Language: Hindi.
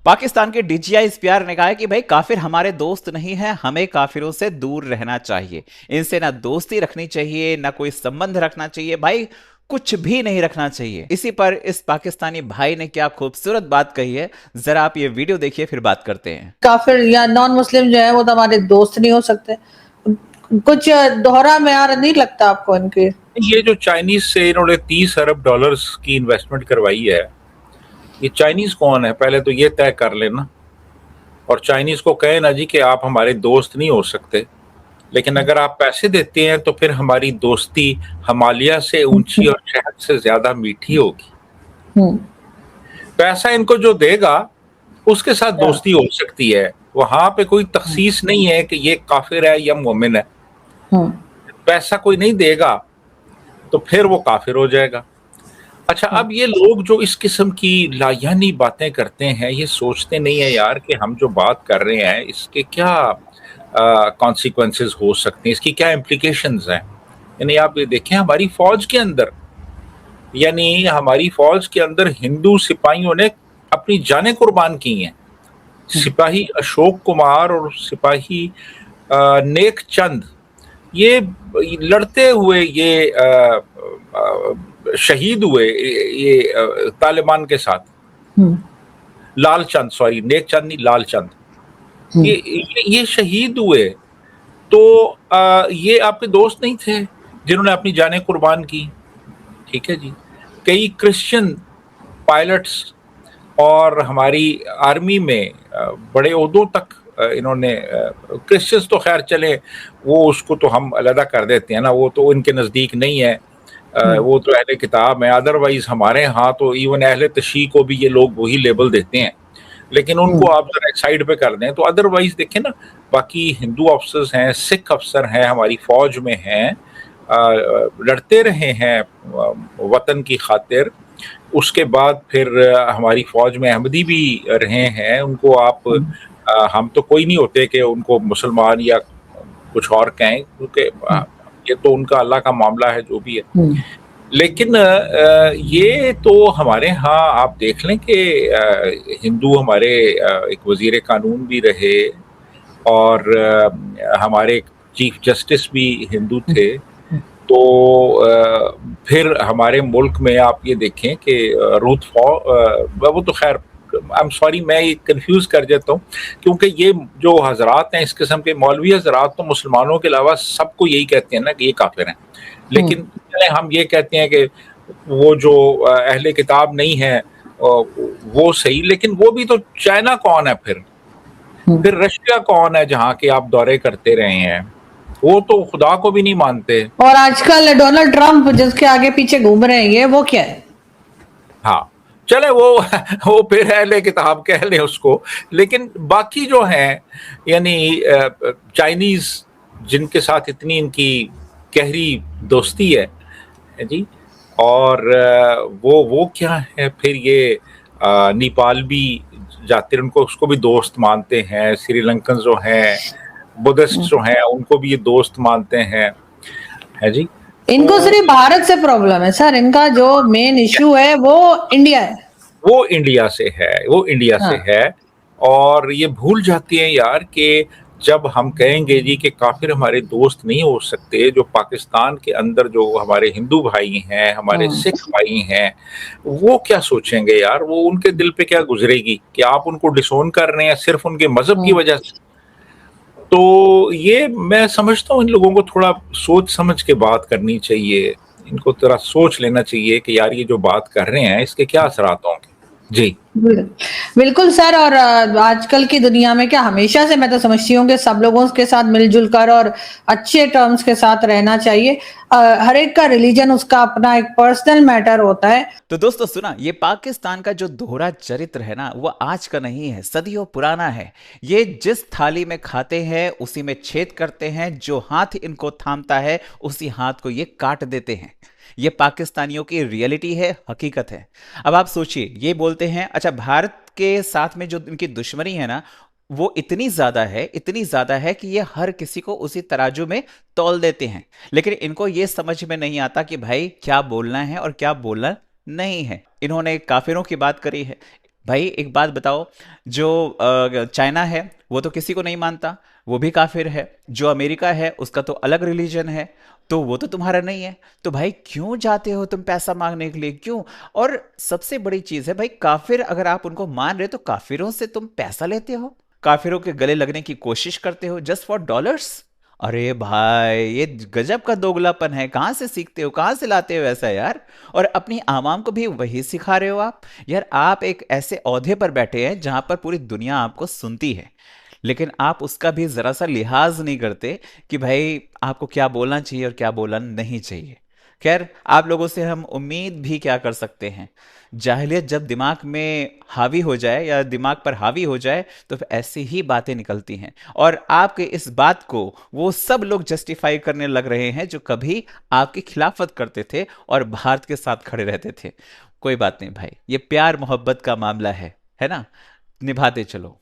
पाकिस्तान के डीजीआई इस्पियार ने कहा है कि भाई काफिर हमारे दोस्त नहीं है, हमें काफिरों से दूर रहना चाहिए। इनसे ना दोस्ती रखनी चाहिए, ना कोई संबंध रखना चाहिए, भाई कुछ भी नहीं रखना चाहिए। इसी पर इस पाकिस्तानी भाई ने क्या खूबसूरत बात कही है, जरा आप ये वीडियो देखिए फिर बात करते हैं। काफिर या नॉन मुस्लिम जो है वो तो हमारे दोस्त नहीं हो सकते। कुछ दोहरा म्यार नहीं लगता आपको इनके? ये जो चाइनीज से इन्होंने 30 अरब डॉलर्स की इन्वेस्टमेंट करवाई है, ये चाइनीज कौन है पहले तो ये तय कर लेना। और चाइनीज को कहे ना जी कि आप हमारे दोस्त नहीं हो सकते, लेकिन अगर आप पैसे देते हैं तो फिर हमारी दोस्ती हिमालय से ऊंची और शहद से ज्यादा मीठी होगी। पैसा इनको जो देगा उसके साथ दोस्ती हो सकती है। वहां पे कोई तखसीस नहीं है कि ये काफिर है या मोमिन है। पैसा कोई नहीं देगा तो फिर वो काफिर हो जाएगा। अच्छा, अब ये लोग जो इस किस्म की लायानी बातें करते हैं, ये सोचते नहीं है यार कि हम जो बात कर रहे हैं इसके क्या कॉन्सिक्वेंसेस हो सकते हैं, इसकी क्या इम्प्लीकेशंस हैं। यानी आप ये देखें, हमारी फौज के अंदर हिंदू सिपाहियों ने अपनी जानें कुर्बान की हैं। सिपाही अशोक कुमार और सिपाही नेक चंद, ये लड़ते हुए ये शहीद हुए ये तालिबान के साथ। लाल चंद, सॉरी नेक चंद नहीं, लाल चंद, ये शहीद हुए। तो ये आपके दोस्त नहीं थे जिन्होंने अपनी जानें कुर्बान की? ठीक है जी। कई क्रिश्चियन पायलट्स और हमारी आर्मी में बड़े ओहदों तक इन्होंने, क्रिश्चियंस तो खैर चले, वो उसको तो हम अलग कर देते हैं ना, वो तो इनके नज़दीक नहीं है, वो तो अहले किताब है। अदरवाइज हमारे यहाँ तो इवन अहले तशी को भी ये लोग वही लेबल देते हैं, लेकिन उनको आप जरा एक साइड पे कर दें तो अदरवाइज देखें ना, बाकी हिंदू अफसर्स हैं, सिख अफसर हैं, हमारी फौज में हैं, लड़ते रहे हैं वतन की खातिर। उसके बाद फिर हमारी फौज में अहमदी भी रहे हैं। उनको आप हम तो कोई नहीं होते कि उनको मुसलमान या कुछ और कहें, क्योंकि ये तो उनका अल्लाह का मामला है जो भी है। लेकिन ये तो हमारे यहाँ आप देख लें कि हिंदू हमारे एक वजीर कानून भी रहे और हमारे चीफ जस्टिस भी हिंदू थे। तो फिर हमारे मुल्क में आप ये देखें कि रूथ वो तो खैर आई एम सॉरी मैं ये कंफ्यूज कर जाता हूँ, क्योंकि ये जो हजरात हैं, इस किस्म के मौलवी हजरात तो मुसलमानों के अलावा सबको यही कहते हैं ना कि ये काफिर हैं। लेकिन हम ये कहते हैं कि वो जो अहले किताब नहीं है वो सही, लेकिन वो भी तो चाइना कौन है फिर रशिया कौन है जहाँ के आप दौरे करते रहे हैं, वो तो खुदा को भी नहीं मानते। और आजकल डोनाल्ड ट्रंप जिसके आगे पीछे घूम रहे हैं, ये वो क्या है? हाँ चले वो फिर अहले किताब कह लें उसको, लेकिन बाकी जो हैं यानी चाइनीज जिनके साथ इतनी इनकी गहरी दोस्ती है जी, और वो क्या है फिर ये नेपाल भी जाते हैं, उनको उसको भी दोस्त मानते हैं। श्रीलंकन जो हैं, बुद्धिस्ट जो हैं, उनको भी ये दोस्त मानते हैं, है जी। इनको सिर्फ भारत से प्रॉब्लम है सर, इनका जो मेन इशू है वो इंडिया है। वो इंडिया से है। और ये भूल जाती हैं यार कि जब हम कहेंगे जी कि काफिर हमारे दोस्त नहीं हो सकते, जो पाकिस्तान के अंदर जो हमारे हिंदू भाई हैं, हमारे सिख भाई हैं, वो क्या सोचेंगे यार? वो उनके दिल पे क्या गुजरेगी कि आप उनको डिसोन कर रहे हैं सिर्फ उनके मजहब की वजह से? तो ये मैं समझता हूँ इन लोगों को थोड़ा सोच समझ के बात करनी चाहिए। इनको थोड़ा सोच लेना चाहिए कि यार ये जो बात कर रहे हैं इसके क्या असरात होंगे। जी बिल्कुल सर। और आजकल की दुनिया में क्या, हमेशा से मैं तो समझती हूँ कि सब लोगों के साथ मिलजुल कर और अच्छे टर्म्स के साथ रहना चाहिए। हर एक का रिलीजन उसका अपना एक पर्सनल मैटर होता है। तो दोस्तों सुना, ये पाकिस्तान का जो दोहरा चरित्र है ना, वो आज का नहीं है, सदियों पुराना है। ये जिस थाली में खाते हैं उसी में छेद करते हैं, जो हाथ इनको थामता है उसी हाथ को ये काट देते हैं। ये पाकिस्तानियों की रियलिटी है, हकीकत है। अब आप सोचिए, ये बोलते हैं अच्छा भारत के साथ में जो इनकी दुश्मनी है ना, वो इतनी ज्यादा है कि ये हर किसी को उसी तराजू में तौल देते हैं। लेकिन इनको ये समझ में नहीं आता कि भाई क्या बोलना है और क्या बोलना नहीं है। इन्होंने काफिरों की बात करी है, भाई एक बात बताओ, जो चाइना है वो तो किसी को नहीं मानता, वो भी काफिर है। जो अमेरिका है उसका तो अलग रिलीजन है, तो वो तो तुम्हारा नहीं है। तो भाई क्यों जाते हो तुम पैसा मांगने के लिए, क्यों? और सबसे बड़ी चीज है भाई, काफिर अगर आप उनको मान रहे हो तो काफिरों से तुम पैसा लेते हो, काफिरों के गले लगने की कोशिश करते हो जस्ट फॉर डॉलर्स। अरे भाई ये गजब का दोगलापन है, कहाँ से सीखते हो, कहाँ से लाते हो ऐसा यार? और अपनी आवाम को भी वही सिखा रहे हो आप। यार आप एक ऐसे ओहदे पर बैठे हैं जहां पर पूरी दुनिया आपको सुनती है, लेकिन आप उसका भी जरा सा लिहाज नहीं करते कि भाई आपको क्या बोलना चाहिए और क्या बोलना नहीं चाहिए। खैर, आप लोगों से हम उम्मीद भी क्या कर सकते हैं? जाहिलियत जब दिमाग में हावी हो जाए या दिमाग पर हावी हो जाए तो फिर ऐसी ही बातें निकलती हैं। और आपके इस बात को वो सब लोग जस्टिफाई करने लग रहे हैं जो कभी आपकी खिलाफत करते थे और भारत के साथ खड़े रहते थे। कोई बात नहीं भाई, ये प्यार मोहब्बत का मामला है ना? निभाते चलो।